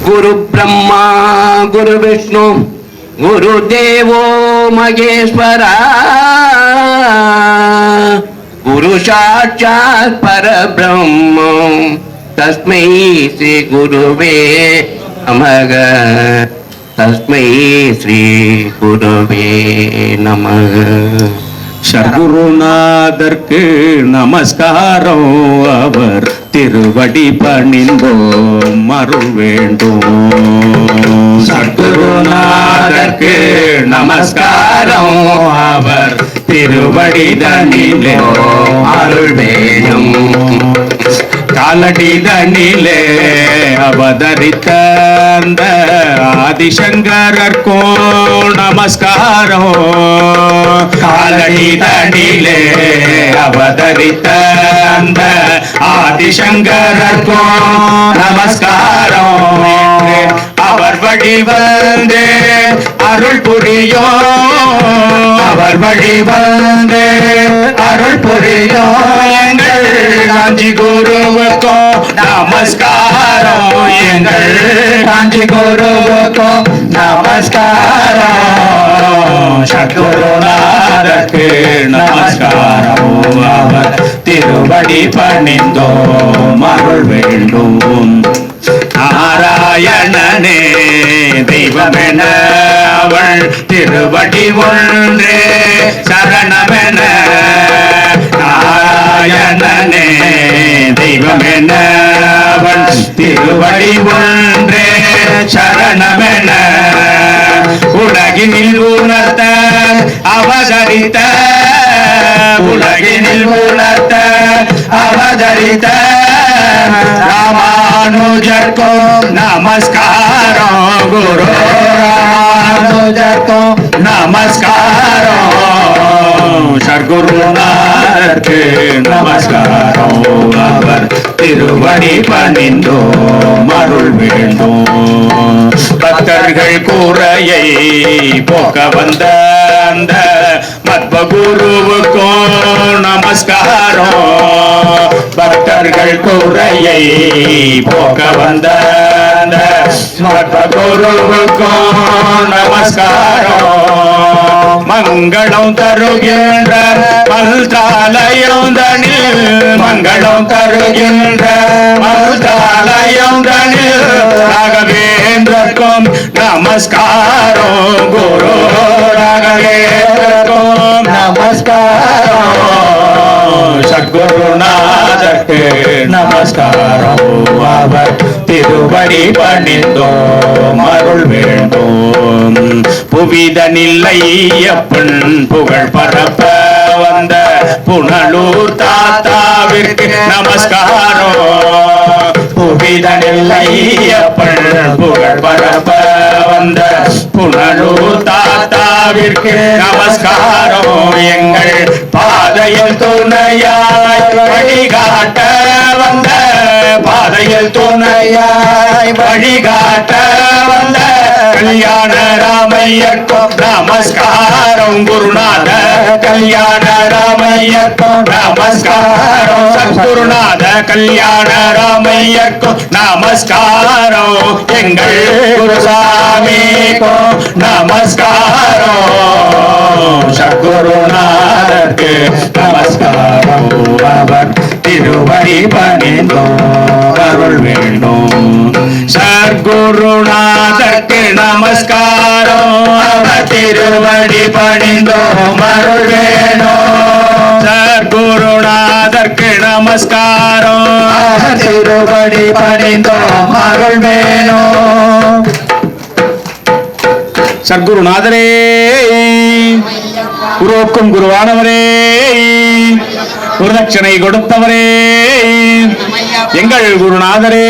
गुरु ब्रह्मा गुरु विष्णु गुरुदेवो महेश्वरा गुरु साक्षात् परब्रह्म तस्मै श्री गुरुवे नमः तस्मै श्री गुरुवे नमः சர்க்குருநாதர்க்கு நமஸ்காரம் அவர் திருவடி பணிந்தோம் அருள் வேண்டும் சர்க்குருநாதர்க்கு நமஸ்காரம் அவர் திருவடி தனிலே அருள் வேண்டும் காலடி தனிலே அவதரித்த அந்த ஆதிசங்கரர்க்கும் நமஸ்காரம் காலடி தனிலே அவதரித்த அந்த ஆதிசங்கரர்க்கும் நமஸ்காரம் அவர் வழி வந்து அருள் புரியும் அவர் வழி வந்து அருள் புரியும் எங்கள் காஞ்சி குருவுக்கும் நமஸ்காரம் எங்கள் காஞ்சி குருவுக்கும் நமஸ்காரம் சத்குருநாதர்க்கு நமஸ்காரம் அவர் திருவடி பணிந்தோம் அருள் வேண்டும் நாராயணனே தெய்வமென அவள் திருவடி ஒன்றே சரணமென நாராயணனே தெய்வமென அவள் திருவடி ஒன்றே சரணமென உலகினில் உணர்த்த அவதரித்த உலகினில் உணர்த்த அவதரித்த ராமானுஜர்க்கும் நமஸ்காரம் குரு ராமானுஜர்க்கும் நமஸ்காரம் சர்க்குருநாதர்க்கு நமஸ்காரம் அவர் திருவடி பணிந்தோம் அருள் வேண்டும் பக்தர்கள் கூரையை போக்க வந்த அந்த மத்வகுருவுக்கும் நமஸ்காரம் பக்தர்கள் கூரையை போக்க வந்த அந்த மத்வகுருவுக்கும் நமஸ்காரம் மங்களம் தருகின்ற மல்தாலயம் தனில் மங்களம் தருகின்ற மல்தாலயம் தனில் ராகவேந்திரக்கும் நமஸ்காரம் குரு ராகவேந்திரக்கும் நமஸ்காரம் சத்குருநாதர்க்கு நமஸ்காரம் அவர் திருவடி பணிந்தோம் அருள் வேண்டும் புவிதனில் ஐயப்பன் புகழ் பரப்ப வந்த புனலூர் தாத்தாவிற்கு நமஸ்காரம் புவிதனில் ஐயப்பன் புகழ் பரப்ப வந்த புனலூர் தாத்தாவிற்கு நமஸ்காரம் எங்கள் பாதையில் துணையாய் வழிகாட்ட வந்த பாதையில் துணையாய் வழிகாட்ட வந்த கல்யாண ராமையர்க்கும் நமஸ்காரம் குருநாத கல்யாண ராமையர்க்கும் நமஸ்காரம் சத்குருநாத கல்யாண ராமையர்க்கும் நமஸ்காரம் எங்கள் குருசாமிக்கும் நமஸ்காரம் சத்குருநாதர்க்கு நமஸ்காரம் அவர் திருவடி பணிந்தோம் அருள் வேண்டும் சத்குருநாதர்க்கு நமஸ்காரம் அவர் திருவடி பணிந்தோம் அருள் வேணும் சத்குருநாதர்க்கு நமஸ்காரம் திருவடி பணிந்தோம் அருள் வேணும் சத்குருநாதரே குருவுக்கும் குருவானவரே குருதட்சணை கொடுத்தவரே எங்கள் குருநாதரே